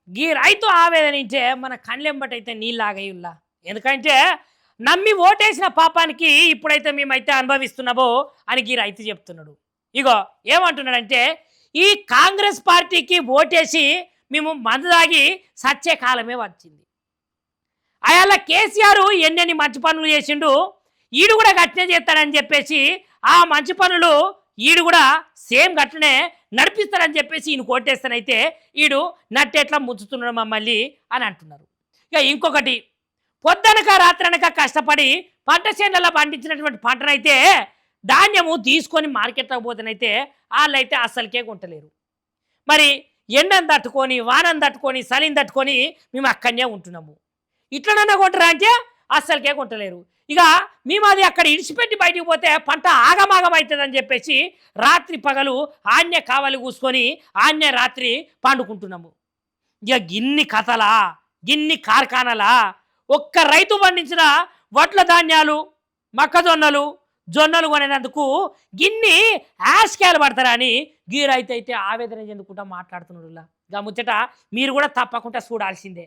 గీ రైతు ఆవేదనించే మన కళ్ళెంబటైతే నీళ్ళాగయుల్లా. ఎందుకంటే నమ్మి ఓటేసిన పాపానికి ఇప్పుడైతే మేమైతే అనుభవిస్తున్నామో అని గీ రైతు చెప్తున్నాడు. ఇగో ఏమంటున్నాడంటే ఈ కాంగ్రెస్ పార్టీకి ఓటేసి మేము మందు తాగి సచ్చే కాలమే వచ్చింది. అయాల కేసీఆర్ ఎన్నెన్ని మంచి పనులు చేసిండు, ఈడు కూడా గట్నే చేస్తాడని చెప్పేసి ఆ మంచి పనులు ఈడు కూడా సేమ్ గట్లనే నడిపిస్తాడని చెప్పేసి ఈయన కొట్టేస్తానైతే ఈడు నట్టెట్లా ముంచుతున్నాడు మమ్మల్ని అని అంటున్నారు. ఇక ఇంకొకటి, పొద్దనక రాత్రనక కష్టపడి పంట చేనులలో పండించినటువంటి పంటనైతే ధాన్యము తీసుకొని మార్కెట్లోకి పోతేనైతే వాళ్ళైతే అస్సలకే కొంటలేరు. మరి ఎండను తట్టుకొని వానను తట్టుకొని చలిని తట్టుకొని మేము అక్కడనే ఉంటున్నాము. ఇట్లనన్నా కొంటారా అంటే అస్సలకే కొంటలేరు. ఇక మేము అది అక్కడ ఇడిచిపెట్టి బయటికి పోతే పంట ఆగమాగం అవుతుందని చెప్పేసి రాత్రి పగలు ఆన్య కావాలి కూసుకొని ఆన్య రాత్రి పండుకుంటున్నాము. ఇక గిన్ని కథలా, గిన్ని కార్ఖానాలా, ఒక్క రైతు పండించిన వడ్ల ధాన్యాలు మొక్కజొన్నలు జొన్నలు కొనేందుకు గిన్ని యాష్కాయలు పడతారా అని గీ రైతు అయితే ఆవేదన చెందుకుంటా మాట్లాడుతున్నాడు. ఇక ముచ్చట మీరు కూడా తప్పకుండా చూడాల్సిందే.